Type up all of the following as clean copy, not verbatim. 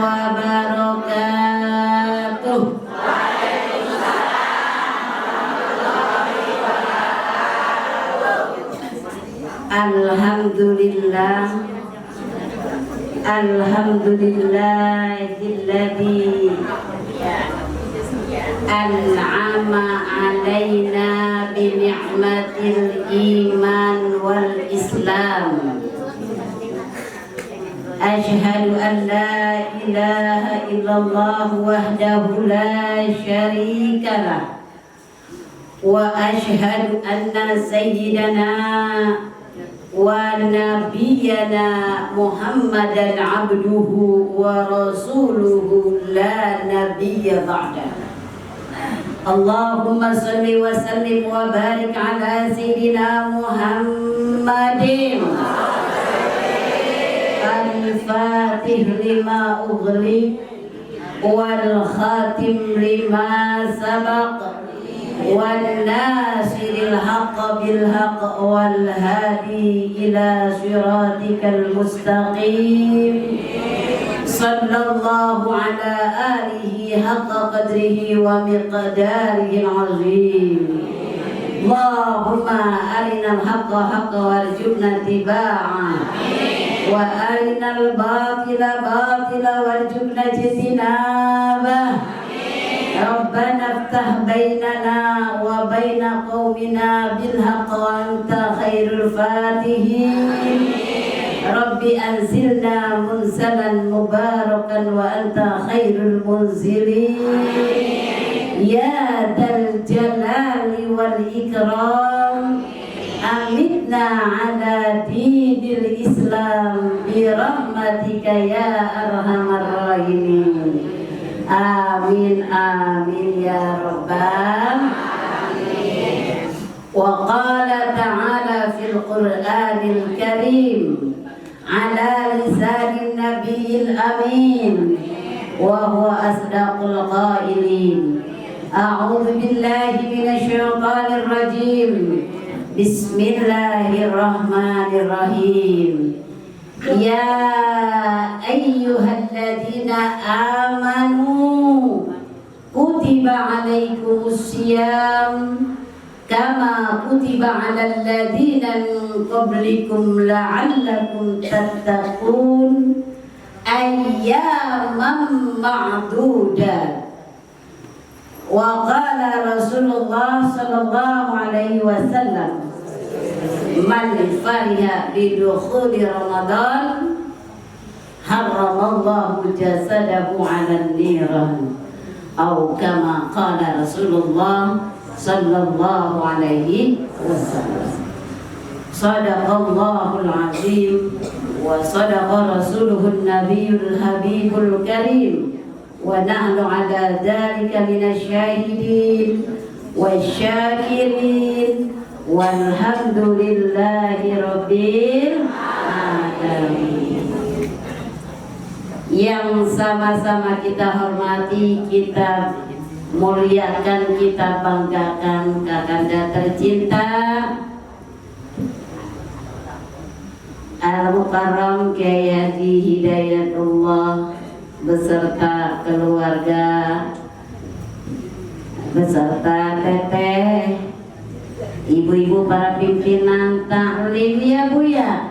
wabarakatuh. Alhamdulillah, alhamdulillahilladzi an'ama alaina bi ni'matil iman wal islam. Asyhadu an la ilaha illallah wahdahu la syarikalah wa asyhadu anna sayyidana wa nabiyyana Muhammadan abduhu wa rasuluhu la nabiyya ba'da. Allahumma salli wa sallim wa barik ala sayyidina Muhammadin al-fatih lima ughliq wal khatim lima sabaq والناصر الحق بالحق والهادي إلى صراطك المستقيم صلى الله على آله حق قدره ومقداره العظيم. اللهم أرنا الحق حقا وارزقنا اتباعه وأرنا الباطل باطلا وارزقنا اجتنابه. ربنا افتح بيننا وبين قومنا بالحق وأنت خير الفاتحين. رب أنزلنا منزلا مباركا وأنت خير المنزلين يا ذا الجلال والإكرام. أمتنا على دين الإسلام برحمتك يا أرحم الراحمين. Amin amin ya rabbal alamin. Wa qala ta'ala fil Qur'anil Karim ala lisanin nabiyil amin wa huwa asdaqul qailin. A'udzu billahi minasy syaithanir rajim. Bismillahirrahmanirrahim. Ya ayyuhalladzina amanu kutiba alaikumus syiyam kama kutiba alal ladzina min qablikum la'allakum tattaqun ayyaman ma'dudat. Wa qala Rasulullah sallallahu alaihi wasallam man fariha bidukhuli Ramadan haramallahu jasadahu 'alan niran atau kama qala Rasulullah sallallahu alaihi wasallam. Sadaqallahul azim wa sadaqa rasuluhun nabiyul habibul karim wa nahnu ala dzalika minasyahidin wasyakirin walhamdulillahi rabbil alamin. Yang sama-sama kita hormati, kita muliakan, kita banggakan kakanda tercinta Al-Mukarram Kyai Haji Hidayatullah beserta keluarga, beserta teteh, ibu-ibu para pimpinan taklim ya Bu ya.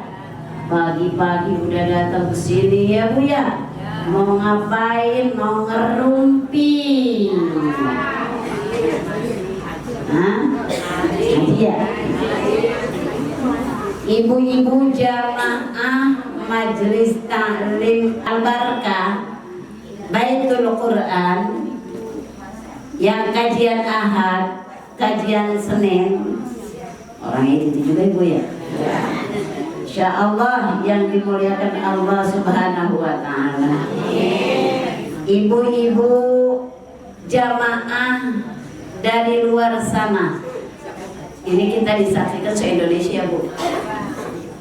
Pagi-pagi udah datang ke sini ya Bu ya. Mau ngapain? Mau ngerumpi. Hah? Iya. Ibu-ibu jamaah Majelis Taklim Al-Barakah Baitul Quran yang kajian Ahad, kajian Senin, orang itu juga Ibu ya. Insya Allah yang dimuliakan Allah Subhanahu wa Ta'ala. Ibu-ibu jamaah dari luar sana, ini kita disaksikan se-Indonesia Bu,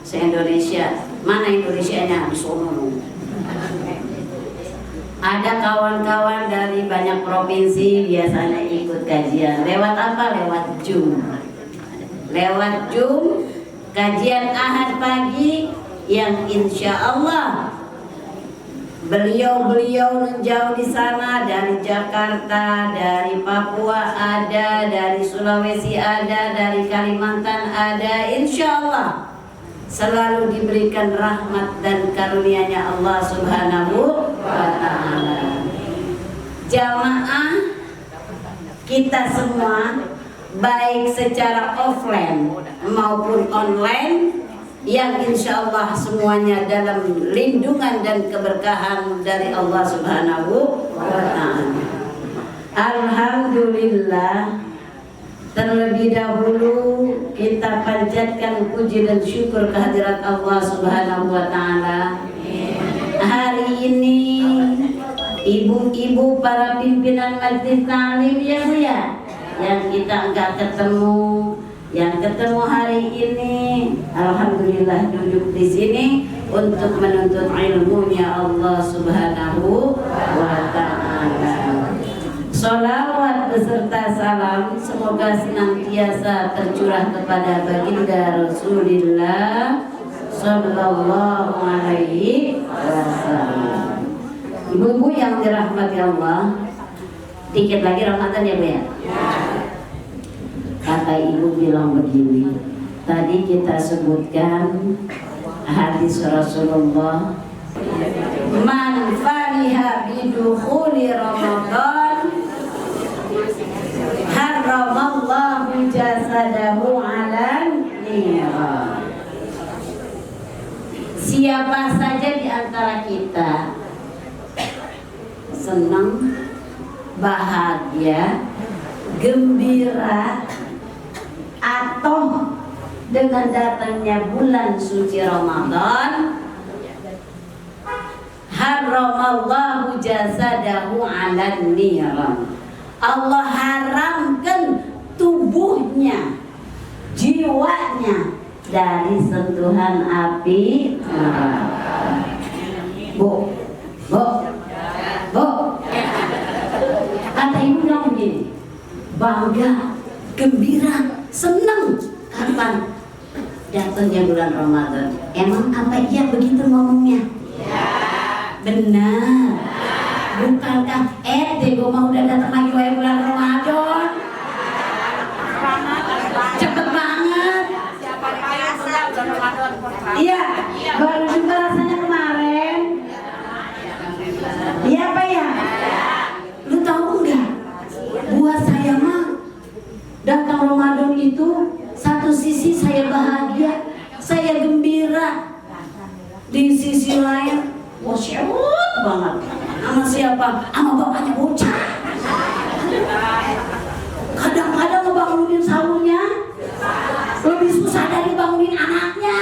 se-Indonesia. Mana Indonesianya? Di sono. Ada kawan-kawan dari banyak provinsi biasanya ikut kajian. Lewat apa? Lewat Zoom. Lewat Zoom, kajian Ahad pagi yang insya Allah Beliau-beliau jauh di sana, dari Jakarta, dari Papua ada, dari Sulawesi ada, dari Kalimantan ada. Insya Allah selalu diberikan rahmat dan karunia-Nya Allah Subhanahu wa Ta'ala. Jamaah kita semua, baik secara offline maupun online, yang insya Allah semuanya dalam lindungan dan keberkahan dari Allah Subhanahu wa Ta'ala. Alhamdulillah, terlebih dahulu kita panjatkan puji dan syukur kehadirat Allah Subhanahu wa Ta'ala. Hari ini ibu-ibu para pimpinan Majelis Ta'lim ya Bu ya, yang kita enggak ketemu, yang ketemu hari ini, alhamdulillah duduk di sini untuk menuntut ilmunya Allah Subhanahu wa Ta'ala. Sholawat beserta salam semoga senantiasa tercurah kepada baginda Rasulullah Sallallahu Alaihi Wasallam. Ibu-ibu yang dirahmati Allah, dikit lagi Ramadan ya Bu ya. Kata ibu bilang begini, tadi kita sebutkan hadis Rasulullah, man fariha bidukhuli Ramadan harramallahu jasadahu 'alan nar. Siapa saja di antara kita senang, bahagia, gembira atau dengan datangnya bulan suci Ramadan, haramallahu jasadahu 'alan nar. Allah haramkan tubuhnya, jiwanya dari sentuhan api neraka. Bu, kata ibu bilang begini, bangga, gembira, senang kapan datangnya bulan Ramadan. Emang apa iya begitu ngomongnya? Ya. Benar. Bukankah gue mau udah datang lagi bulan Ramadan? Cepet banget. Iya, baru juga rasanya kemarin. Iya apa ya? Lu tahu nggak? Buat saya mah datang Ramadan itu satu sisi saya bahagia, saya gembira. Di sisi lain, wasyawut banget. Sama siapa? Sama bapaknya bocah. Kadang-kadang ngebangunin sahurnya lebih susah dari bangunin anaknya.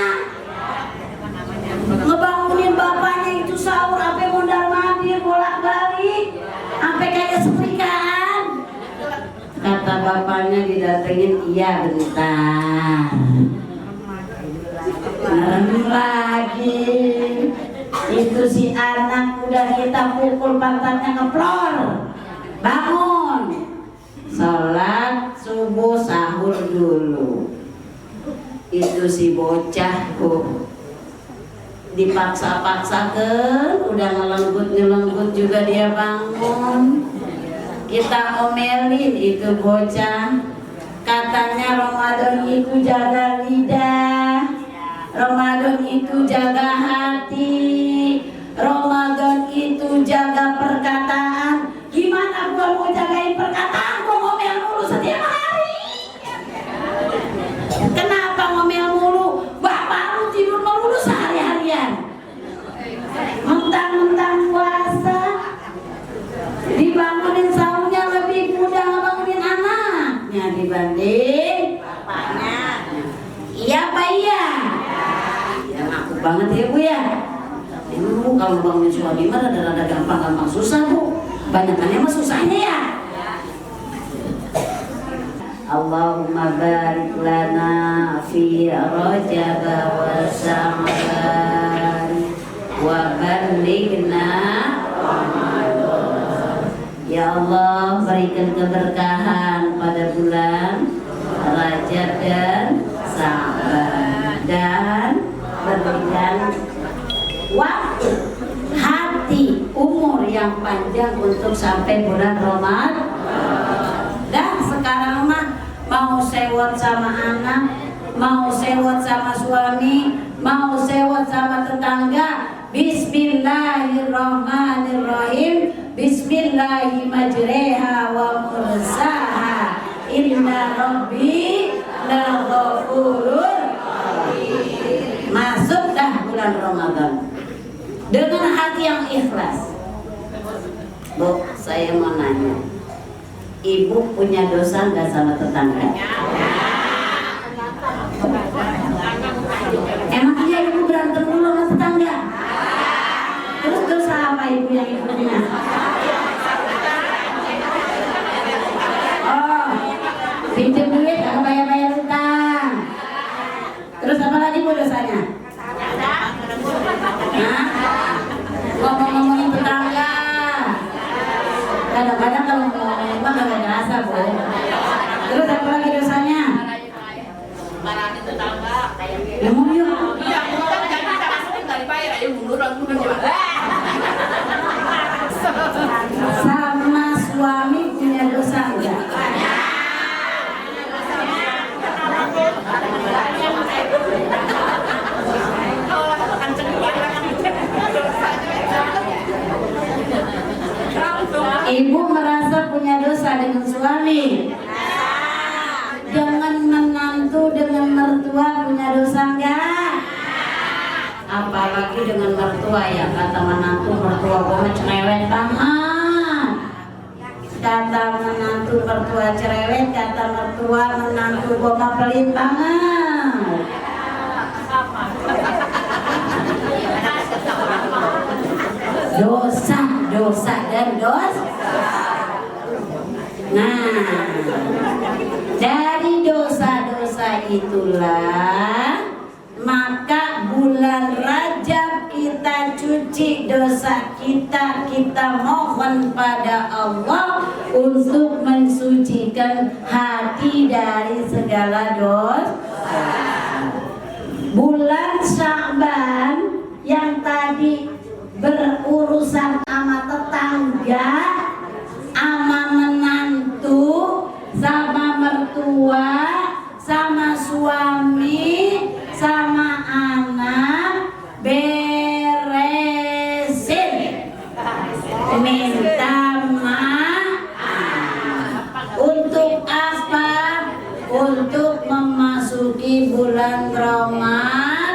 Ngebangunin bapaknya itu sahur sampai mondar-mandir bolak-balik, sampai kayak setrikaan. Kata bapaknya didatengin, iya bentar. Ngerem lagi. Itu si anak udah kita pukul pantatnya ngeplor. Bangun, sholat subuh, sahur dulu. Itu si bocah dipaksa-paksakan, udah ngelenggut juga dia bangun. Kita omelin itu bocah, katanya Ramadan itu jaga lidah, Ramadan itu jaga hati, Ramadan itu jaga perkataan. Gimana gua mau jagain perkataan? Gua ngomel mulu setiap hari. Kenapa ngomel mulu? Bapak lu tidur mulu sehari-harian. Mentang-mentang puasa, dibangunin sahurnya lebih mudah ngebangunin anaknya dibanding bapaknya. Iya apa iya? Ya ngaku banget ya Bu ya. Bu, kalau bangunin suami mah rada-rada gampang susah Bu. Banyakannya mah susahnya ya. Allahumma barik lana fi Rajab wa Sya'ban wa ballighna Ramadan. Ya Allah, berikan keberkahan pada bulan Rajab dan Sya'ban, dan berikan waktu, hati, yang panjang untuk sampai bulan Ramadan. Dan sekarang mah mau sewot sama anak, mau sewot sama suami, mau sewot sama tetangga, Bismillahirrahmanirrahim, Bismillahirrahmanirrahim wa mursaha, inna rabbi laghafurur rahim. Masuk dah bulan Ramadan dengan hati yang ikhlas. Bu, saya mau nanya, ibu punya dosa nggak sama tetangga? Emangnya ibu berantem dulu sama tetangga? Terus dosa apa ibu yang ibu punya? Oh, pinjam duit atau bayar-bayar utang. Terus apa lagi bu dosanya? Hah? Ngomong-ngomongin tetangga. Kadang-kadang kalau ngomongin mah gak ngerasa bu. Terus apa lagi dosanya? Marahin tetangga. Ngomong yuk. Iya, kita jangan kita masukin gak dibayar. Ayo mundur aku coba. Sama suami punya dosa enggak? Ibu merasa punya dosa dengan suami, dengan menantu, dengan mertua punya dosa enggak? Apalagi dengan mertua ya, kata menantu mertua gue cerewet banget. Kata menantu mertua cerewet, kata mertua menantu gue pelit banget. Dosa dan dosa. Nah, dari dosa-dosa itulah maka bulan Rajab kita cuci dosa kita, kita mohon pada Allah untuk mensucikan hati dari segala dosa. Bulan Sya'ban yang tadi berurusan sama tetangga, sama menantu, sama mertua, sama suami, sama anak, beresin, minta maaf. Untuk apa? Untuk memasuki bulan Ramadan.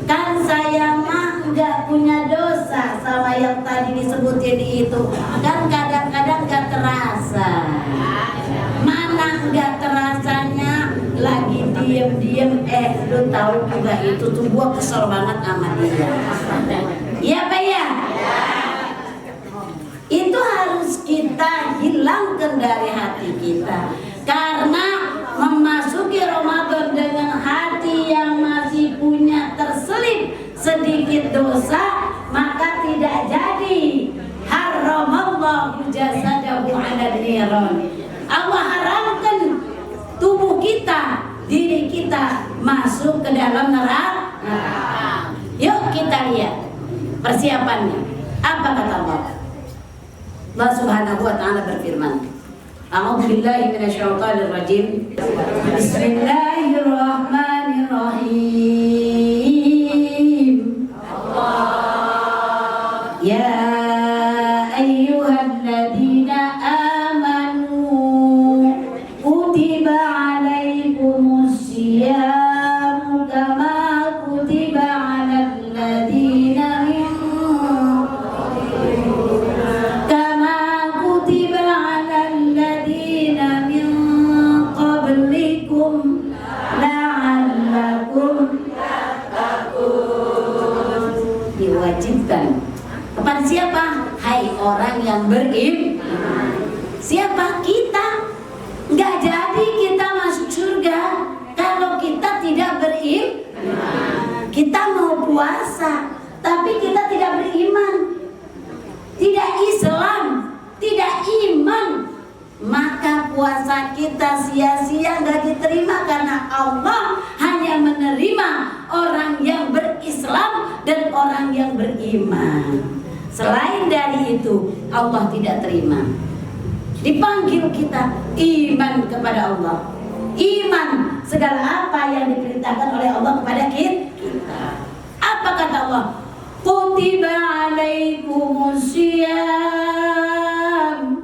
Kan saya mah nggak punya dosa sama yang tadi disebutin itu. Kan kadang-kadang nggak terasa. Mana nggak terasanya lagi diem-diem, lu tahu juga itu tuh gua kesel banget sama dia. Iya Pak ya? Itu harus kita hilangkan dari hati kita. Karena memasuki Ramadan dengan hati yang masih punya terselip sedikit dosa, maka tidak jadi. Haramallahu jasadahu 'ala niran. Allah haramkan tubuh kita, diri kita masuk ke dalam neraka. Yuk kita lihat persiapannya. Apa kata Allah? Allah Subhanahu wa taala berfirman, A'udzu billahi minasyaitonir rajim. Bismillahirrahmanirrahim. Allah. Ya ayyuhalladzina amanu kutiba 'alaikumus syiyam kama kutiba 'alal ladzina min diwajibkan kepada siapa? Hai orang yang beriman. Siapa? Kita. Nggak jadi kita masuk surga kalau kita tidak beriman. Kita mau puasa tapi kita tidak beriman, tidak Islam, tidak iman, maka puasa kita sia-sia, nggak diterima. Karena Allah hanya menerima orang yang berislam dan orang yang beriman. Selain dari itu Allah tidak terima. Dipanggil kita iman kepada Allah, iman segala apa yang diperintahkan oleh Allah kepada kita. Apa kata Allah? Kutiba alaikumusiyam,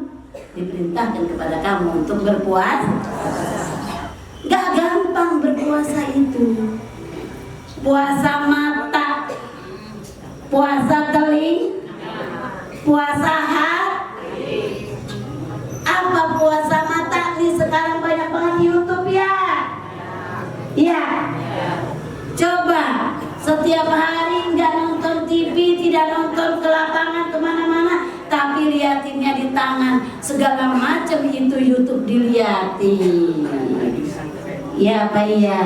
diperintahkan kepada kamu untuk berpuasa. Gak gampang berpuasa itu. Puasa mata, puasa teling, puasa hati. Apa puasa mata nih? Sekarang banyak banget di YouTube ya. Ya. Coba setiap hari nggak nonton TV, tidak nonton ke lapangan kemana-mana, tapi liatinnya di tangan, segala macam itu YouTube diliatin. Ya Pak ya.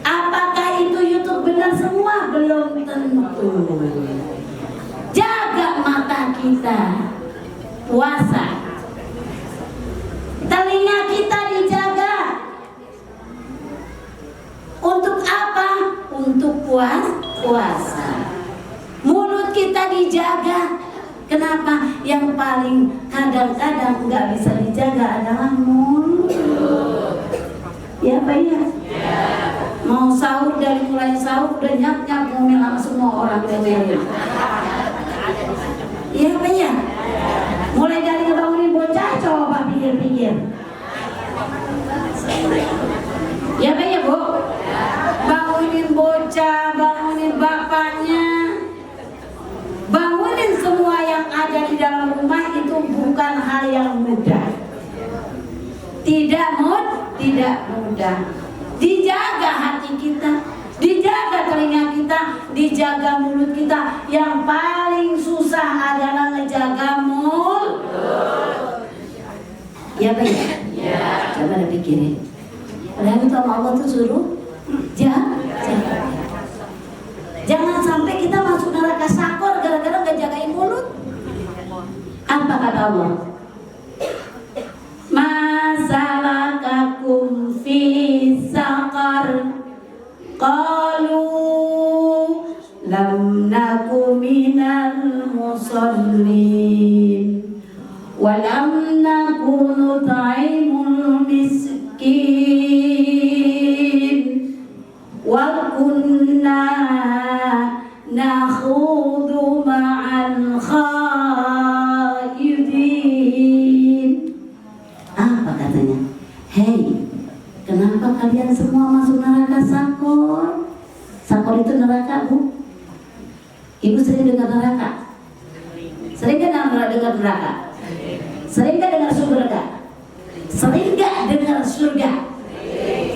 Apakah itu YouTube benar semua? Belum tentu. Jaga mata kita, puasa. Telinga kita dijaga. Untuk apa? Untuk puasa. Mulut kita dijaga. Kenapa? Yang paling kadang-kadang nggak bisa dijaga adalah mulut. Ya Pak ya? Mau sahur, dari mulai sahur udah nyap-nyap ngomel sama semua orang ngomelin. Iya Pak ya? Mulai dari ngebangunin bocah, coba pikir-pikir. Ya Pak ya Bu? Bangunin bocah, bangunin bapaknya, bangunin semua yang ada di dalam rumah itu bukan hal yang mudah. Tidak mudah. Dijaga hati kita, dijaga telinga kita, dijaga mulut kita. Yang paling susah adalah ngejaga mulut. Ya Pak ya? Coba dipikirin. Padahal itu Allah tuh suruh jangan sampai kita masuk neraka sakor gara-gara nggak jagain mulut. Apa kata Allah? Masalakakum fi saqar, qalu lam naku minal musallin wa lam naku nut'imul miskin wa kunna nakhudu ma'al khaidin. Apa katanya? Hei, kenapa kalian semua masuk neraka sakor? Sakor itu neraka Bu? Ibu sering dengar neraka? Sering gak dengar neraka? Sering gak dengar surga? Sering gak dengar surga?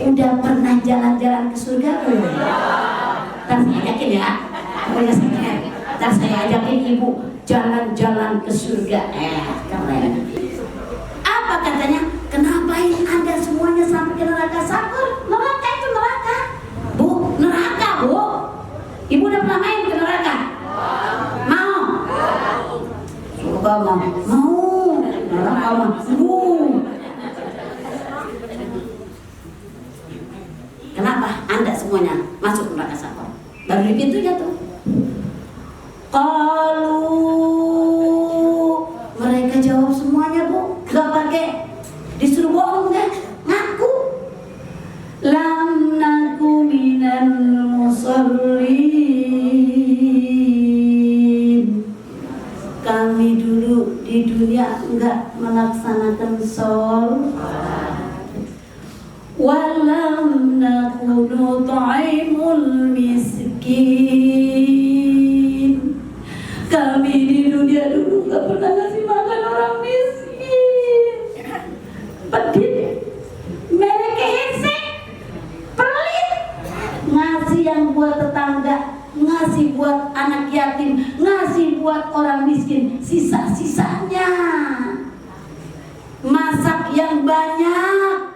Udah pernah jalan-jalan ke surga belum? Ntar saya ajakin ya. Ntar saya ajakin ibu jalan-jalan ke surga. Keren. Apa katanya? Kenapa ini Anda semuanya sampai ke neraka sakor? Neraka itu neraka Bu, neraka Bu. Ibu udah pernah main ke neraka? Mau? Suka mau? Neraka mau? Kenapa Anda semuanya masuk neraka sakor? Baru di pintunya tuh. Qalu, mereka jawab semuanya Bu, gak pakai disuruh bohong kan? Ngaku. Lam naku minal musallin. Kami dulu di dunia enggak melaksanakan sholat. Walam naku nut'imul miskin. Kami di dunia dulu enggak pernah ngasih makan orang miskin. Pedit, mereka hesek, pelit, ngasih yang buat tetangga, ngasih buat anak yatim, ngasih buat orang miskin, sisa-sisanya masak yang banyak.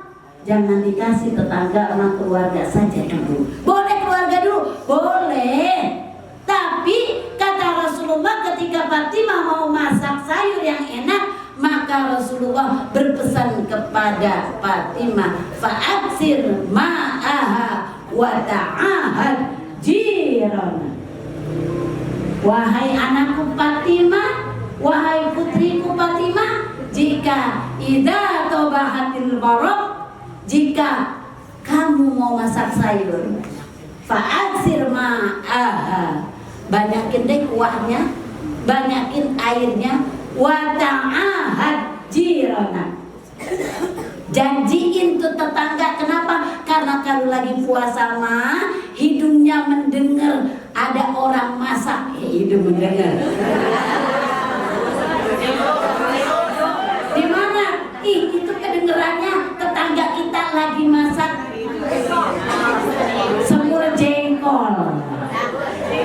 Jangan dikasih tetangga sama keluarga saja dulu. Boleh keluarga dulu? Boleh. Tapi kata Rasulullah ketika Fatimah mau masak sayur yang enak, maka Rasulullah berpesan kepada Fatimah, fa'aksir ma'aha wa ta'ahad jirana. Wahai anakku Fatimah, wahai putriku Fatimah, jika idza tabahatil barok, jika kamu mau masak sayur, fa'aksir ma'aha, banyakin deh kuahnya, banyakin airnya, wa ta'ahad jirana, janjiin tuh tetangga. Kenapa? Karena kalau lagi puasa mah hidungnya mendengar ada orang masak, hidung mendengar. Di mana? Itu kedengerannya tetangga kita lagi masak semur jengkol,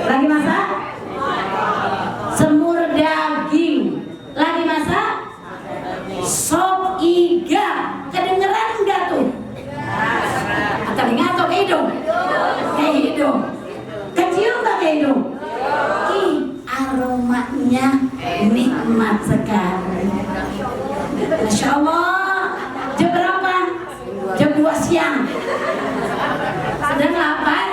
lagi masak semur daging, lagi masak sop iga. Kedengeran enggak tuh? Telinga atau ke hidung? Ke hidung. Kecium enggak ke hidung? Ih, aromanya nikmat sekali. Masya Allah. Jam berapa? Jam 2 siang. Sedang lapar?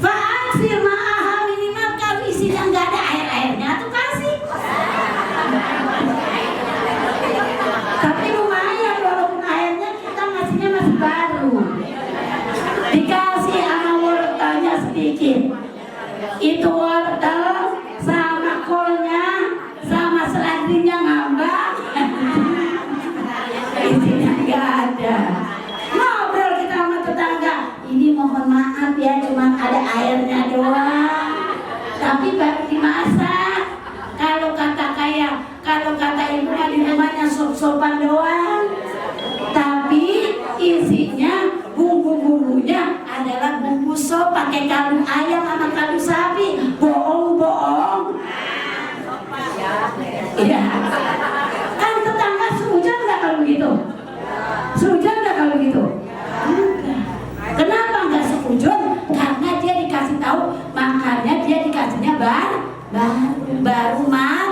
Fa'aksir ma'aha, minimal kalau isinya nggak ada air-airnya tuh kasih. Tapi lumayan walaupun airnya kita ngasihnya masih baru. Dikasih sama wortelnya sedikit. Itu wortel sama kolnya sama seladrinya ngambang. Isinya nggak ada. Ngobrol kita sama tetangga, ini mohon maaf ya, cuma ada airnya doang, tapi baru dimasak. Kalau kata ibu di rumahnya sop-sopan doang, tapi isinya bumbu-bumbunya adalah bumbu sop, pakai kaldu ayam sama kaldu sapi. Bohong. Iya. Kan tetangga sehujan nggak kalau begitu? Sehujan nggak kalau begitu? Kenapa nggak sehujan? Karena dia dikasih tahu, makanya dia dikasihnya baru mat.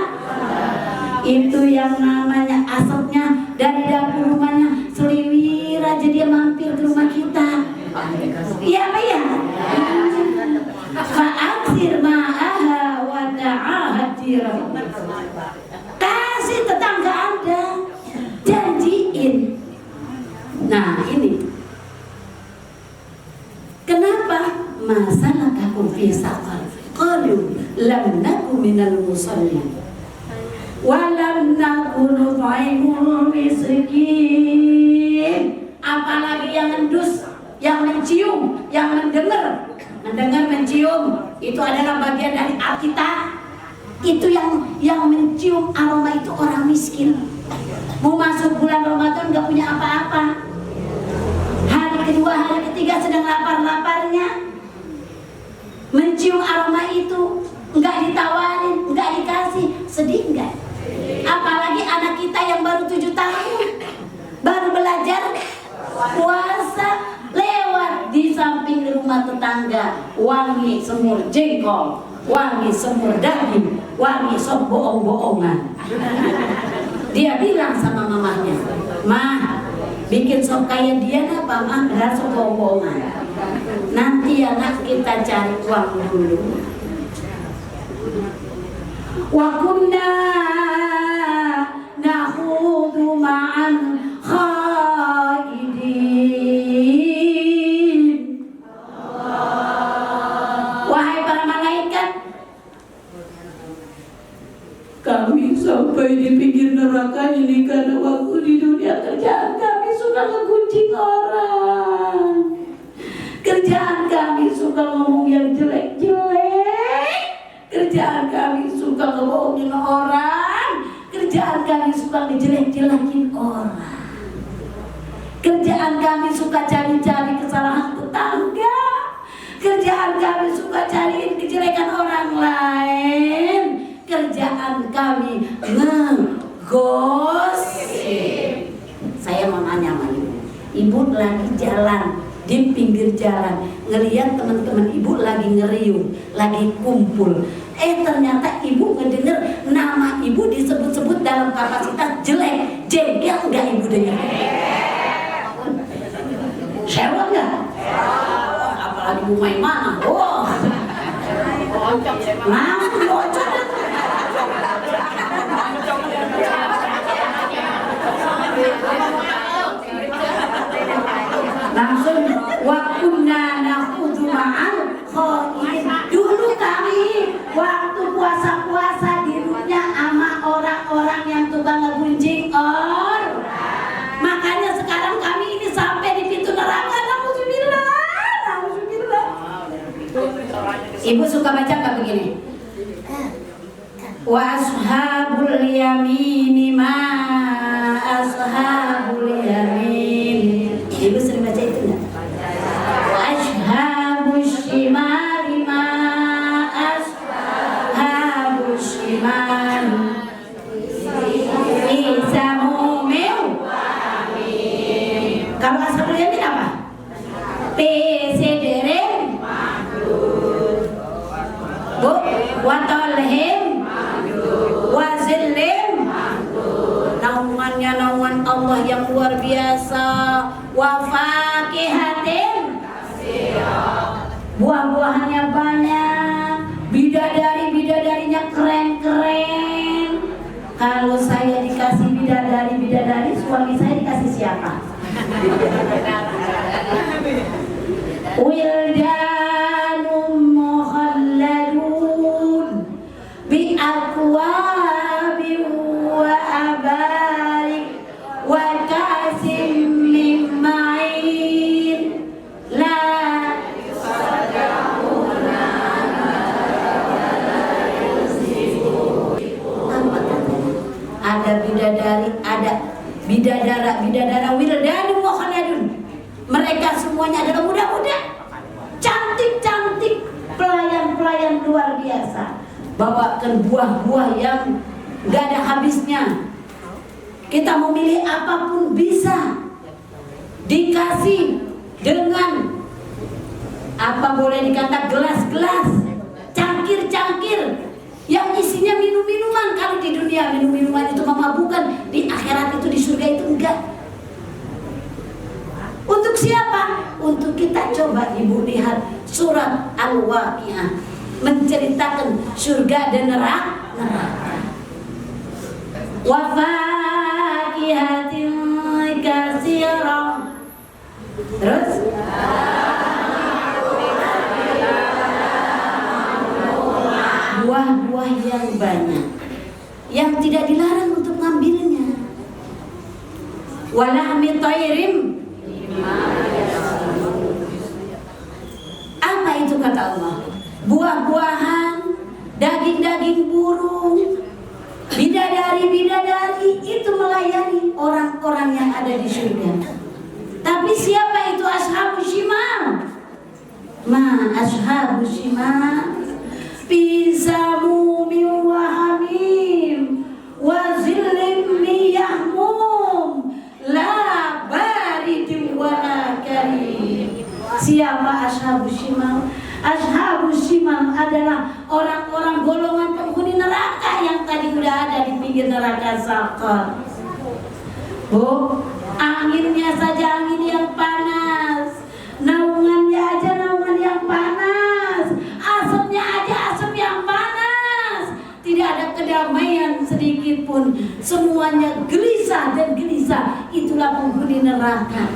Itu yang namanya asapnya dari dapur rumahnya seliwir aja dia mampir ke rumah kita. Iya apa ya? Fa'aksir ma'aha wa ta'ahad jirana. Kasih tetangga Anda, janjiin. Nah ini kenapa masalah kakum fi saqar qalu lam nakum minal musallin walam nakun nut'imul miskin. Apalagi yang ngendus, yang mencium, yang mendengar, mencium, itu adalah bagian dari kita. Itu yang mencium aroma itu orang miskin. Mau masuk bulan Ramadan gak punya apa-apa, hari kedua, hari ketiga sedang lapar-laparnya, mencium aroma itu, nggak ditawarin, nggak dikasih, sedih nggak? Apalagi anak kita yang baru 7 tahun, baru belajar puasa, lewat di samping rumah tetangga, wangi semur jengkol, wangi semur daging, wangi sop bohong-bohongan. Dia bilang sama mamahnya, "Mah, bikin sop kayak dia apa? Mah, benar sop bohong-bohongan. Nanti anak kita cari uang dulu." Wa kunna nahudu ma'an khaidin. Wahai para malaikat, kami sampai di pinggir neraka ini karena waktu di dunia kerjaan kami suka ngegunjing orang. Kerjaan kami suka ngomong yang jelek-jelek. Kerjaan kami suka ngebohongin orang. Kerjaan kami suka ngejelek-jelekin orang. Kerjaan kami suka cari-cari kesalahan tetangga. Kerjaan kami suka cariin kejelekan orang lain. Kerjaan kami ngegosip. Saya mau nanya sama ibu. Ibu lagi jalan di pinggir jalan, ngelihat teman-teman ibu lagi ngeriung, lagi kumpul. Ternyata ibu ngedenger nama ibu disebut-sebut dalam kapasitas jelek. Jengkel nggak ibu dengar? Sewot nggak? Apalagi Bu Maimana. Oh, Mau diocok. Langsung wakunna nakhudhu ma'al khaidin. Dulu kami waktu puasa-puasa dirutnya sama orang-orang yang tukang ngegunjing orang. Makanya sekarang kami ini sampai di pintu neraka. Alhamdulillah. Alhamdulillah. Ibu suka baca nggak begini? Wa ashabul yamini ma ashabul yamin. Ibu sering baca itu nggak? Wa ashabul shimali ma ashabul shimali. Kalau ashabul yamin apa? Pesederem Bu, watolhem wazillim. Naungannya naungan Allah yang luar biasa. Wafakihatin, buah-buahannya banyak. Bidadari-bidadarinya keren-keren. Kalau saya dikasih bidadari, suami saya dikasih siapa? Wildanum mukhalladun bi akwabin wa abarik wa ka'sin min ma'in la yusaddauna. Ada bidadari, ada bidadara wildanum mukhalladun. Mereka semuanya adalah muda-muda, cantik-cantik, pelayan-pelayan luar biasa. Bawakan buah-buah yang gak ada habisnya. Kita memilih apapun bisa. Dikasih dengan apa boleh dikata gelas-gelas, cangkir-cangkir yang isinya minum-minuman. Kalau di dunia minum-minuman itu memabukkan, di akhirat itu, di surga itu enggak. Untuk siapa? Untuk kita. Coba ibu lihat surat Al-Waqiah, menceritakan surga dan neraka. Wa fakihatin katsirah. Terus buah-buah yang banyak yang tidak dilarang untuk ngambilnya. Walahmi thairim. Apa itu kata Allah? Buah-buahan, daging-daging burung, bidadari-bidadari itu melayani orang-orang yang ada di surga. Tapi siapa itu ashabus shimal? Ma ashabus shimal fi samumin wa hamim wa zillim min yahmum la baridin wa la karim. Siapa ashabus shimal? Ashabus shimal adalah orang-orang golongan penghuni neraka yang tadi udah ada di pinggir neraka Sakar. Bu, anginnya saja angin yang panas, naungannya aja naungan yang panas, asapnya aja asap yang panas. Tidak ada kedamaian sedikit pun, semuanya gelisah dan gelisah. Itulah penghuni neraka.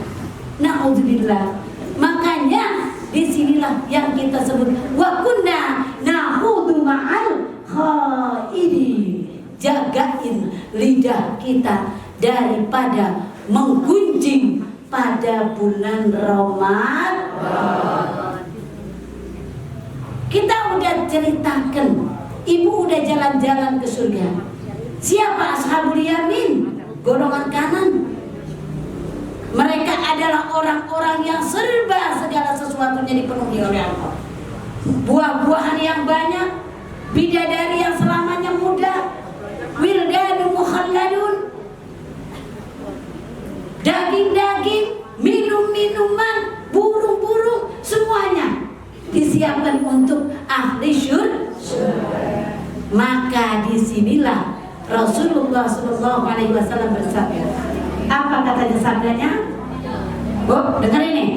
Na'udzubillah. Makanya disinilah yang kita sebut wa kunna nakhudhu ma'al khaidin. Jagain lidah kita daripada menggunjing pada bulan Ramadan. Kita udah ceritakan, ibu udah jalan-jalan ke surga. Siapa ashabul yamin? Golongan kanan. Mereka adalah orang-orang yang serba segala sesuatunya dipenuhi oleh Allah. Buah-buahan yang banyak, bidadari yang selamanya muda, wildanu mukhalladun, daging-daging, minum-minuman, burung-burung, semuanya disiapkan untuk ahli syurga. Maka disinilah Rasulullah SAW bersabda. Apa katanya sabdanya? Bu, dengar ini.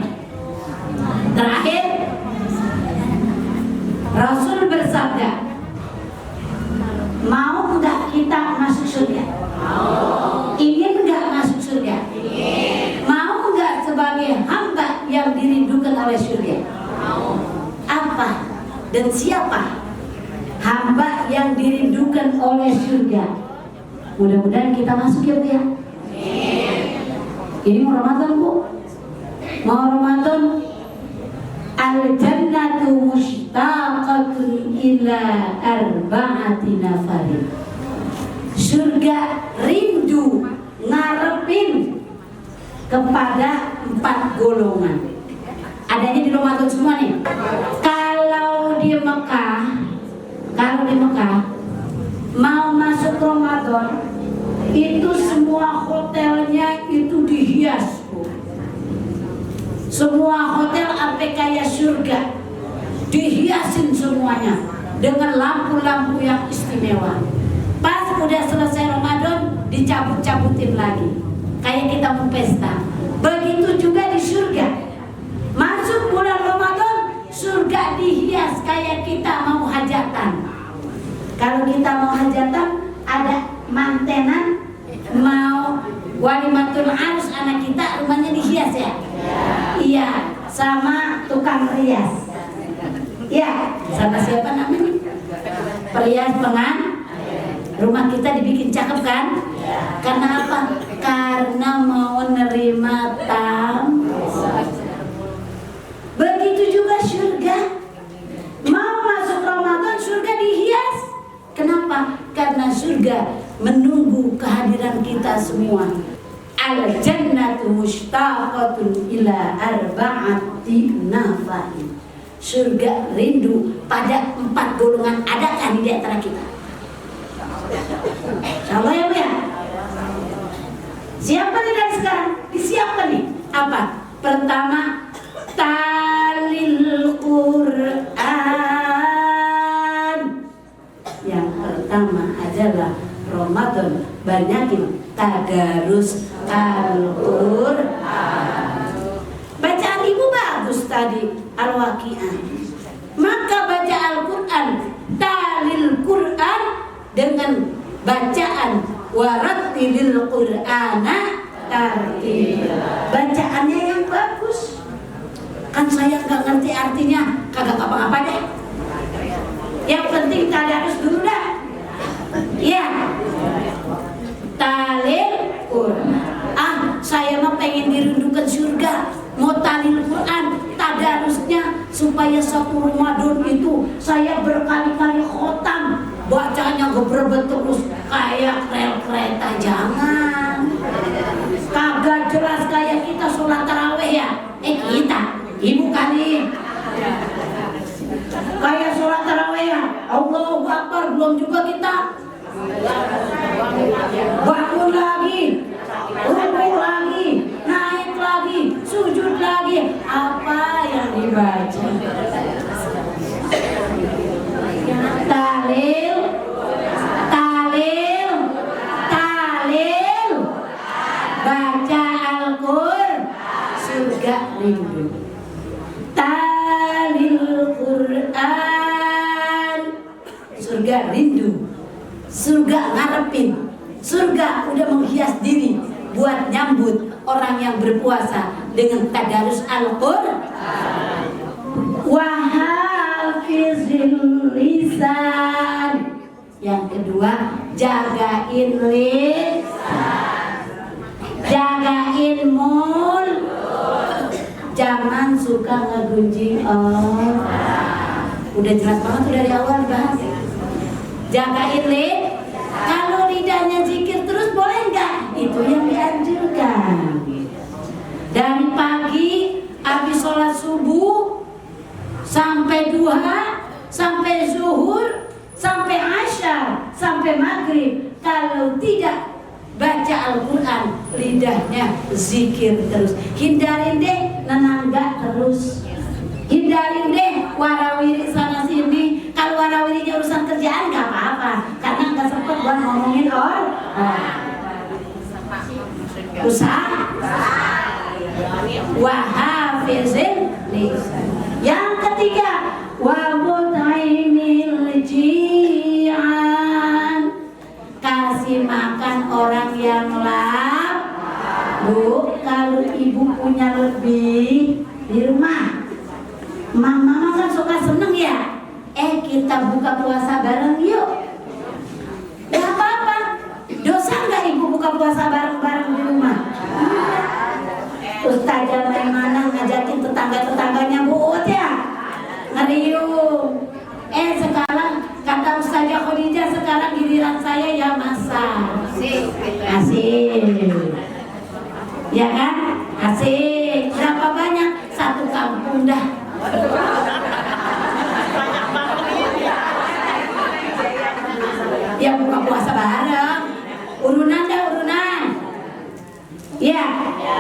Terakhir, Rasul bersabda, enggak? Mau enggak kita masuk surga? Mau. Ingin enggak masuk surga? Ingin. Mau enggak sebagai hamba yang dirindukan oleh surga? Mau. Apa dan siapa hamba yang dirindukan oleh surga? Mudah-mudahan kita masuk ya Bu ya. Ini mau Ramadan Bu. Mau Ramadan. Al-jannatu mushtaqatun ila arba'ati nafarin. Surga rindu ngarepin kepada 4 golongan. Adanya di Ramadan semua nih. Kalau di Mekah mau masuk Ramadan itu semua hotelnya itu dihias. Semua hotel sampai kayak surga dihiasin semuanya dengan lampu-lampu yang istimewa. Pas udah selesai Ramadan dicabut-cabutin lagi kayak kita mau pesta. Begitu juga di surga. Masuk bulan Ramadan surga dihias kayak kita mau hajatan. Kalau kita mau hajatan ada mantenan, mau walimatul arus anak kita rumahnya dihias ya. Iya, sama tukang rias. Iya, sama siapa namanya? Perias pengan. Rumah kita dibikin cakep kan? Karena apa? Karena mau nerima tamu. Begitu juga surga. Mau masuk Ramadan surga dihias. Kenapa? Karena surga menunggu kehadiran kita semua. Al-jannatu mushtaqatun ila arba'ati nafarin. Surga rindu pada 4 golongan. Adakah di antara kita? Insyaallah ya Bu ya. Siapa nih dari sekarang? Disiapkan nih. Apa? Pertama, talil Quran. Yang pertama adalah Ramadan banyakin tadarus Al-Quran. Bacaan ibu bagus tadi Al-Waqiah. Maka baca Al-Quran, talil Quran dengan bacaan warattilil Qur'ana tartila. Bacaannya yang bagus. Kan saya nggak ngerti artinya, kagak apa-apa deh. Yang penting tadarus dulu dah. Iya. Talil Quran. Saya mah pengen dirindukan surga. Mau talil Quran, tadarusnya supaya 1 Ramadan itu saya berkali-kali khotam. Bacanya gebrebet terus kayak rel kereta. Jangan. Kagak jelas kayak kita sholat tarawih ya. Ibu kali. Kayak sholat tarawih ya. Allahu Akbar, belum juga kita bangun lagi, rukuk lagi, naik lagi, sujud lagi. Apa yang dibaca? Talil, baca Al-Quran, surga rindu. Talil Quran, surga rindu. Surga ngarepin. Surga udah menghias diri buat nyambut orang yang berpuasa dengan tadarus Al-Quran. Wahafizil lisan. Yang kedua, jagain lisan, jagain mulut. Jangan suka ngegunjing orang. Udah jelas banget tuh dari awal dibahas. Jagain lisan. Kalau lidahnya zikir terus boleh nggak? Itu yang dianjurkan. Dari pagi habis sholat subuh sampai duha, sampai zuhur, sampai asyar, sampai maghrib. Kalau tidak baca Al-Quran, lidahnya zikir terus. Hindarin deh nenangga terus. Hindarin deh warawiri sana sini. Kalau warawirinya urusan kerjaan nggak apa-apa, karena nggak sempet buat ngomongin orang. Usaha. Wahafizil lisan. Yang ketiga, wa mut'imil kita buka puasa bareng yuk. Gak apa-apa. Dosa nggak ibu buka puasa bareng-bareng di rumah? Ustazah Maimunah ngajakin tetangga-tetangganya buut ya, ngeriung. Sekarang kata Ustazah Khadijah, sekarang giliran saya ya masak. Asik. Ya kan? Asik. Berapa banyak? Satu kampung dah. Ya buka puasa bareng. Urunan dah, urunan. Ya,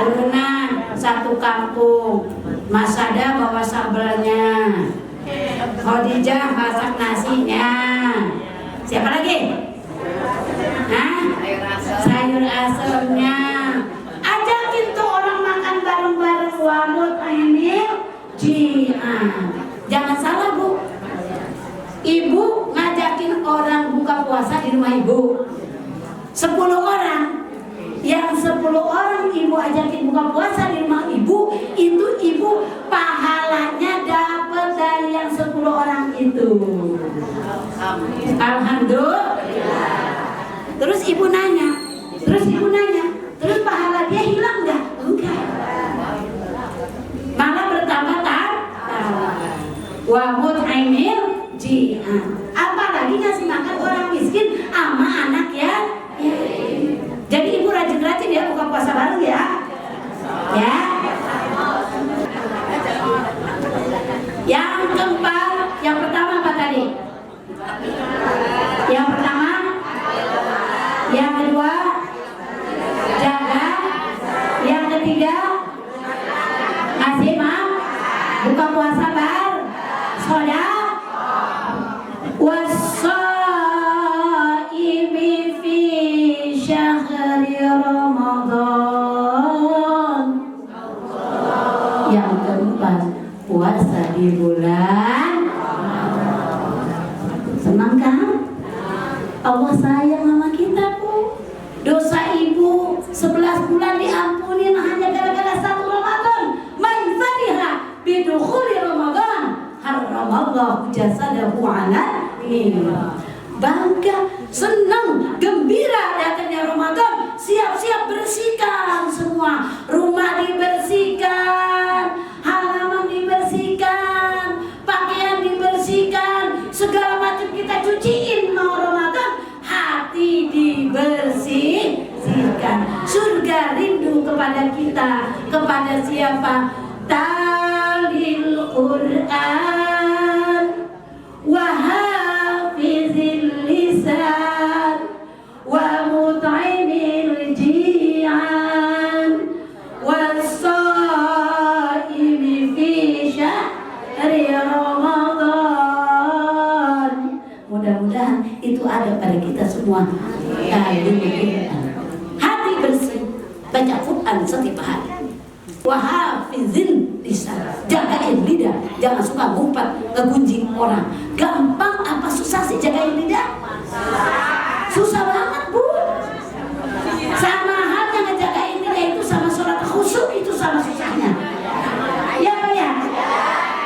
urunan satu kampung. Mas Sada bawa sambelnya, Khadijah masak nasinya. Siapa lagi? Hah? Sayur asemnya. Ajakin tuh orang makan bareng-bareng. Wamut Ainil Jian. Jangan salah bu, ibu ngajakin orang buka puasa di rumah ibu 10 orang. Yang 10 orang ibu ajakin buka puasa di rumah ibu, itu ibu pahalanya dapat dari yang 10 orang itu. Alhamdulillah. Terus ibu nanya, terus pahala dia hilang nggak? Enggak. Malah bertambah wa mut'imil ji'an. Apalagi ngasih makan orang miskin sama anak ya. Jadi ibu rajin-rajin ya buka puasa bareng ya. Ya. Yang keempat, yang pertama apa tadi? Yang pertama, yang kedua, jaga. Yang ketiga, ngasih buka puasa bar, soda, wasaimi fi syahri Ramadan. Yang keempat, puasa di bulan. Senang kan? Allah sayang sama kita bu. Dosa ibu 11 bulan diampunin hanya gara-gara 1 Ramadan. Man fariha bidukhuli Ramadan harramallahu jasadahu ala nar. Bangga, senang, gembira datangnya Ramadan. Siap-siap bersihkan semua. Rumah dibersihkan, halaman dibersihkan, pakaian dibersihkan, segala macam kita cuciin mau Ramadan. Hati dibersihkan. Surga rindu kepada kita. Kepada siapa? Talil Quran wa hafizil lisan wa mut'imil ji'an was-saimi fi syahri Ramadan. Mudah-mudahan itu ada pada kita semua. Hati bersih, baca Quran setiap hari. Wahafizin lisan, jagain lidah, jangan suka ngumpat ngegunjing orang. Gampang apa susah sih jagain lidah? Susah banget bu. Sama halnya ngejagain lidah itu sama sholat khusyuk itu sama susahnya. Ya Pak ya?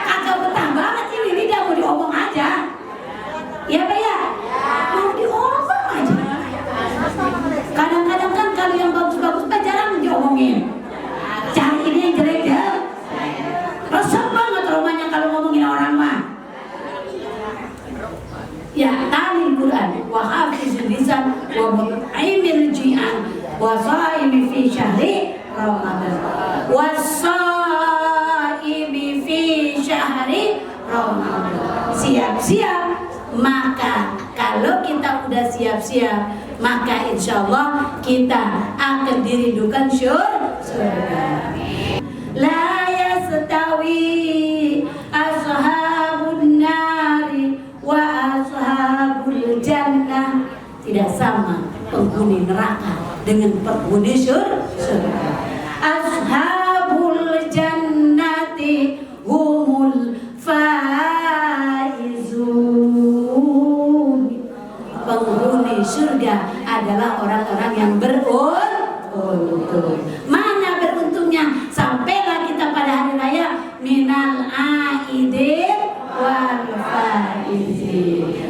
Agak betah banget ini lidah mau diomong aja. Ya Pak ya? Mau diomong aja. Kadang-kadang kan kalau yang bagus-bagus Pak jarang diomongin. Cari ini yang jelek ya. Resep banget rumahnya kalau ngomongin orang mah. Ya, talil Quran wa hafizil lisan wa mut'imil ji'an wa shaimi fi syahri Ramadan. Wa shaimi fi syahri Ramadan. Siap-siap. Maka kalau kita udah siap-siap, maka insya Allah kita akan dirindukan surga. La yastawi ashabun nari wa ashabul jannah. Tidak sama penghuni neraka dengan penghuni surga. Ashabul jannati humul faizun. Penghuni surga adalah orang-orang yang beruntung. Mana beruntungnya? Sampailah kita pada hari raya minal aidin wal faizin.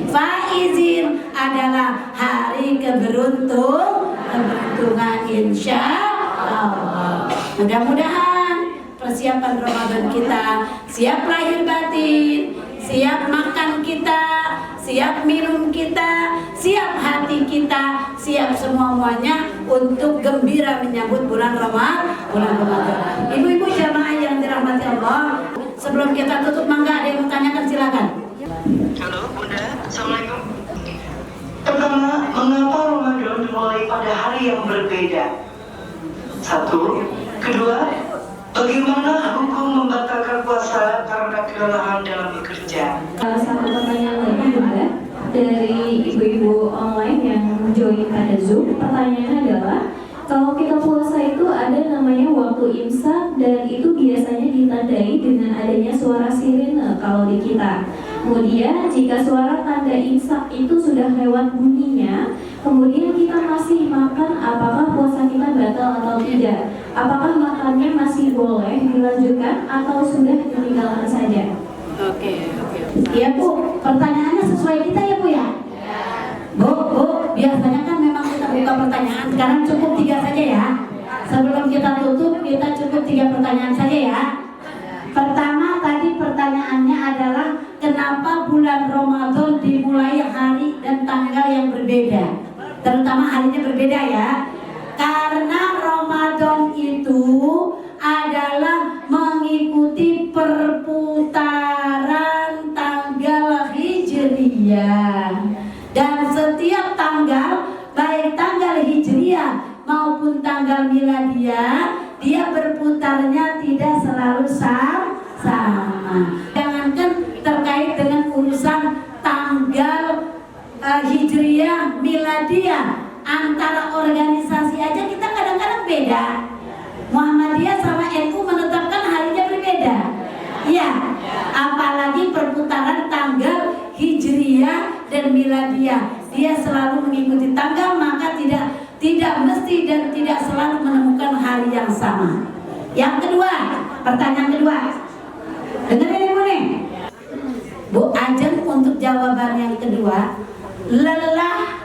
Faizin adalah hari keberuntungan insya Allah. Mudah-mudahan persiapan Ramadan kita siap lahir batin, siap makan kita, siap minum kita, siap hati kita, siap semuanya untuk gembira menyambut bulan Ramadan. Ibu-ibu jamaah yang dirahmati Allah, sebelum kita tutup, mangga ada yang mau tanyakan, silakan. Halo Bunda, Assalamualaikum. Pertama, mengapa Ramadan dimulai pada hari yang berbeda? Satu. Kedua, bagaimana hukum membatalkan puasa karena kelelahan dalam bekerja? Satu pertanyaan lagi Bunda dari ibu-ibu online yang join pada Zoom. Pertanyaannya adalah, kalau kita puasa itu ada namanya waktu imsak dan itu biasanya ditandai dengan adanya suara sirine kalau di kita. Kemudian jika suara tanda imsak itu sudah lewat bunyinya, kemudian kita masih makan, apakah puasa kita batal atau tidak? Apakah makannya masih boleh dilanjutkan atau sudah ditinggalkan saja? Oke. Ya Bu, pertanyaannya sesuai kita ya Bu ya? Bu, biasanya kan memang kita buka pertanyaan, sekarang cukup 3 saja ya. Sebelum kita tutup, kita cukup 3 pertanyaan saja ya. Pertama tadi pertanyaannya adalah kenapa bulan Ramadan dimulai hari dan tanggal yang berbeda, terutama harinya berbeda ya. Karena Ramadan itu adalah mengikuti perputaran tanggal Hijriyah, dan setiap tanggal, baik tanggal Hijriyah maupun tanggal Miladiyah, dia berputarnya tidak selalu sama. Jangankan terkait dengan urusan tanggal Hijriyah, Miladiyah, antara organisasi aja kita kadang-kadang beda. Muhammadiyah sama NU menetapkan harinya berbeda. Iya, apalagi perputaran tanggal Hijriyah dan Miladiyah, dia selalu mengikuti tanggal, maka tidak mesti dan tidak selalu menemukan hari yang sama. Yang kedua, pertanyaan kedua, dengerin Ibu nih, Bu Ajeng, untuk jawaban yang kedua, lelah,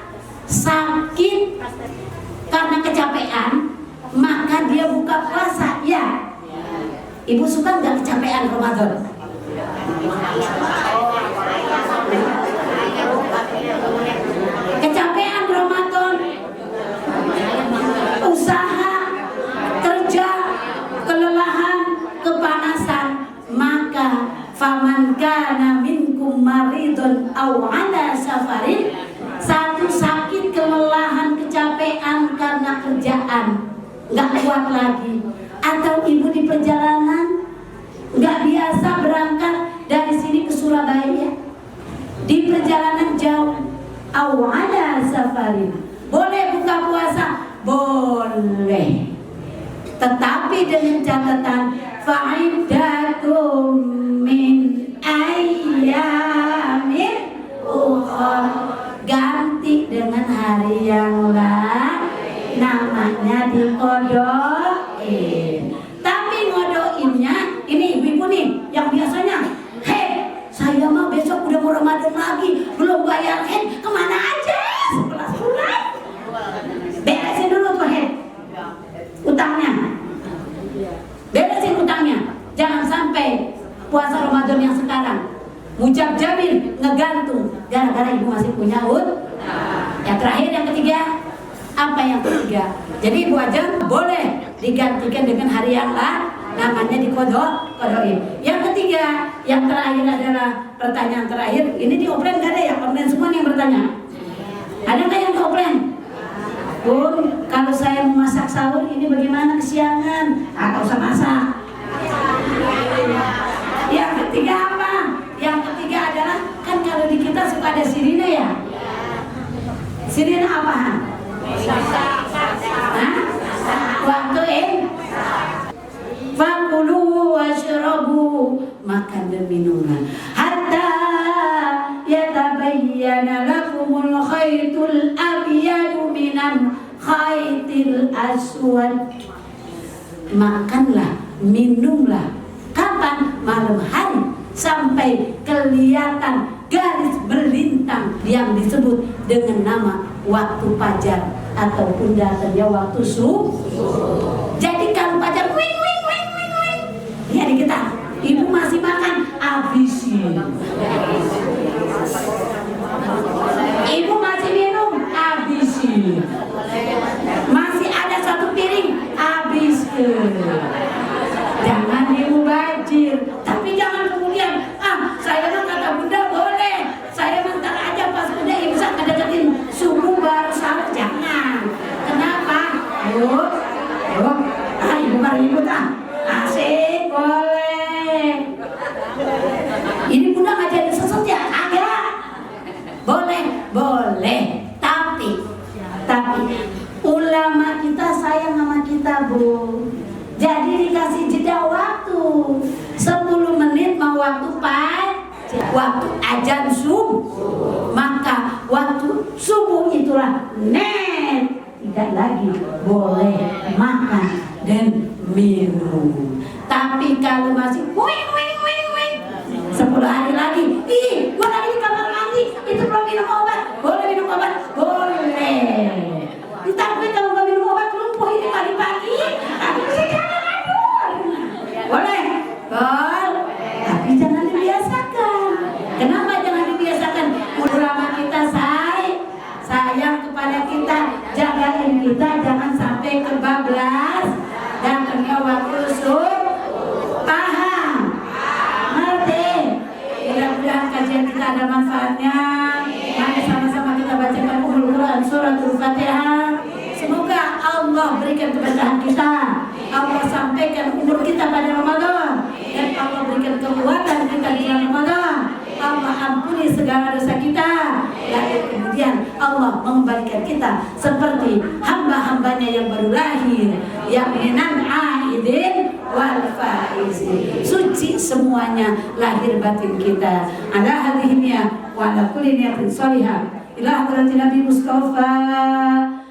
sakit karena kecapean, maka dia buka puasa. Ya, Ibu suka nggak kecapean Ramadan? Kecapean Ramadan, usaha, kerja, kelelahan, kepanasan, maka faman kana minkum maridun aw ala safarin, satu sakit, kelelahan, kecapean karena kerjaan, nggak kuat lagi, atau ibu di perjalanan nggak biasa berangkat dari sini ke Surabaya, di perjalanan jauh, aw ala safarin, boleh buka puasa? Boleh, tetapi dengan catatan fa'iddatum min ayyamin ukhra, ganti dengan hari yang lain, namanya dikodoin. Tapi ngodoinnya ini ibu-ibu nih yang biasanya, saya mah besok udah mau Ramadan lagi, belum bayar kemana aja 11 bulan, beresin dulu tuh utangnya, beresin utangnya. Jangan sampai puasa Ramadan yang sekarang mujab jabir ngegantung gara-gara ibu masih punya Yang terakhir, yang ketiga, apa yang ketiga? Jadi ibu aja boleh digantikan dengan hari yang lain, namanya dikodoin. Yang ketiga, yang terakhir adalah pertanyaan terakhir. Ini di offline gak ada ya? Offline semua nih yang bertanya. Ada nggak yang di offline? Bun, kalau saya mau masak sahur ini bagaimana kesiangan? Atau usah masak. Yang ketiga apa? Yang ketiga adalah, kan kalau di kita suka ada sirine ya. Sirine apa? Waktu fakulu washrabu, makan dan minumlah, hatta yatabayyana lakumul khaytul abyadu minan khaytil aswad. Makanlah, minumlah. Kapan? Malam hari, sampai kelihatan garis berlian yang disebut dengan nama waktu fajar ataupun datangnya waktu subuh. Jadi kalau fajar wing wing wing wing wing, ya di kita, ibu masih makan, habisin. Ibu masih minum, habisin. Masih ada satu piring, habiskan. Jangan dimubazir, tapi jangan kemudian saya mah kata bunda boleh, saya bentar aja pas bunda imsak ngedeketin subuh baru sahur. Jangan. Kenapa? Yuk, ibu baru ikut asik boleh. Ini bunda nggak jadi seset ya? Agak boleh, tapi ulama kita sayang sama kita, Bu. Jadi dikasih jeda waktu 10 menit mau waktu waktu azan subuh, maka waktu subuh itulah tidak lagi boleh makan dan minum. Tapi kalau masih wing 10 hari lagi, gua lagi di kamar mandi, itu belum minum obat, boleh minum obat, boleh. Tapi kalau nggak minum obat lumpuh ini pagi-pagi, boleh, tapi jangan dibiasakan. Kenapa jangan dibiasakan? Ulama kita sayang kepada kita, jagain kita jangan sampai kebablas dan kena waktu subuh. Paham? Ngerti? Mudah-mudahan kajian kita ada manfaatnya. Mari sama-sama kita bacakan Ummul Quran suratul Fatihah. Semoga Allah berikan keberkahan kita, Allah sampaikan umur kita pada Ramadan, dan Allah berikan kekuatan kita di Ramadan. Allah ampuni segala dosa kita, lalu kemudian Allah mengembalikan kita seperti hamba-hambanya yang baru lahir, yang minan aidin wal faizin, suci semuanya lahir batin kita. Ala hadhihi wa ala kulli niyatin salihah ila hadratin Nabi Mustafa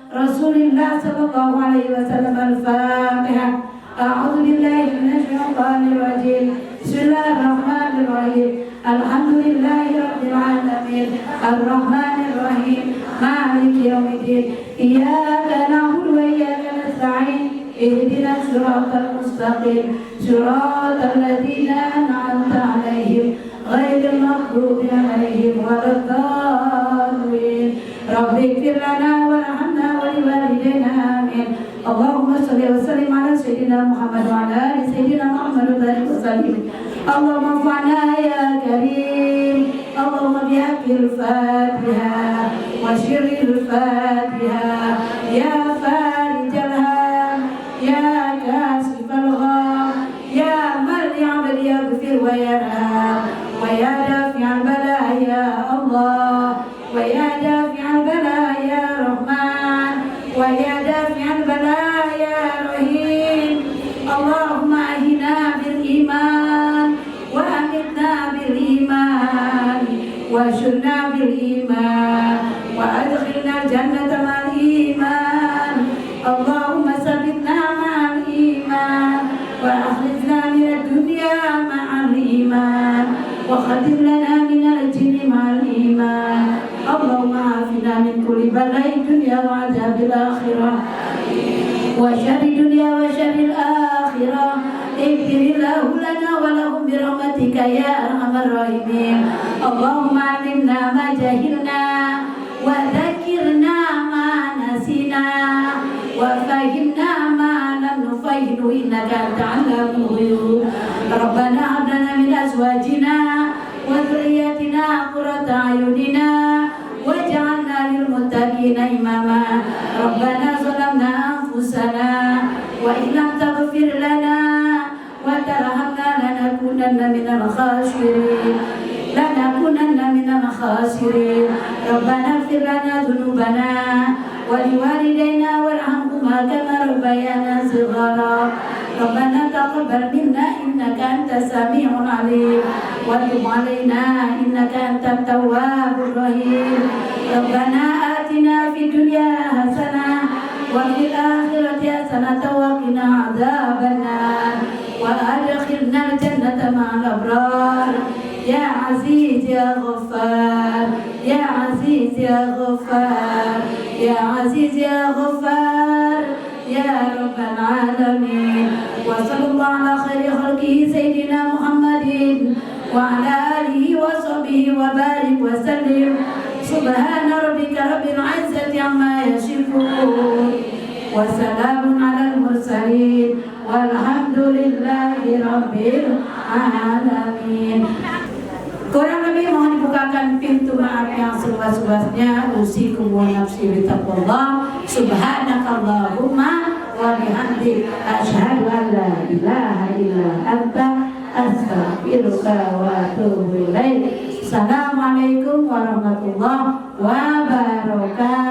Rasulullah sallallahu alaihi wasallam. Al-Fatihah. A'udzu billahi minasy syaithanir rajim. Bismillahirrahmanirrahim. Alhamdulillahi rabbil alamin. Arrahmanir rahim. Maliki yaumiddin. Iyyaka na'budu wa iyyaka nasta'in. Ihdinas siratal mustaqim. Siratal ladzina an'amta 'alaihim ghairil maghdubi 'alaihim waladdallin. Rabbi ighfir lana warhamna wa liwalidayna amin. Allahumma shalli wa sallim ala sayyidina Muhammad wa ala ali sayyidina Muhammad wa barik wa sallim. Allahumma fa'na ya karim. Allahumma bihaqqil Fatihah wa syirril Fatihah ya farijal ham ya kasifal gham ya man ya'mal yaghfir wa yarham wa ya dafi'al bala ya Allah wa ya dafi'al bala ya Rahman wa ya dafi'al bala ya Rahim. Allahumma ahina bil iman wa amitna bil iman wa syurna bil iman wa adkhilna jannata mal iman. Allahumma sabitna ma'al iman wa akhrijna minad dunya ma'al iman wa khatim lana minal jinni ma'al iman. Allahumma afina min kulli balai dunya wa adzabil akhirah wa syarri dunya wa syarril akhirah. Ighfirillahu lana wa lahum bi rahmatika ya arhamar rahimin. Allahumma alimna ma jahilna wa dzakirna ma nasina wa fahimna ma lam nufahhimu innaka anta 'allamul ghuyub. Rabbana hab lana min azwajina wa dhurriyyatina qurrata a'yunina waj'alna lil muttaqina imama. Rabbana zalamna anfusana wa illam taghfir lana wa tarhamna lanakunanna minal khasirin. Rabbana ighfir lana dhunubana wa liwalidayna warhamhuma kama rabbayana shighara. Rabbana taqabbal minna innaka antas sami'ul 'alim wa tub 'alaina innaka antat tawwabur rahim. Rabbana atina fid dunya hasanah wa fil akhirati hasanah wa qina adzabannar wa adkhilnal jannata ma'al abrar. Ya Aziz ya Ghaffar يا عزيز يا غفار يا عزيز يا غفار يا رب العالمين. وصلى الله على خير خلقه سيدنا محمد وعلى آله وصحبه وبارك وسلم. سبحان ربك رب العزة عما يصفون وسلام على المرسلين والحمد لله رب العالمين. Kurang lebih mohon dibukakan pintu maaf yang seluas-luasnya. Usikum wa nafsi bitaqwallah. Subhanakallahumma wa bihamdik asyhadu an la ilaha illa anta astaghfiruka wa atubu ilaik. Assalamualaikum warahmatullahi wabarakatuh.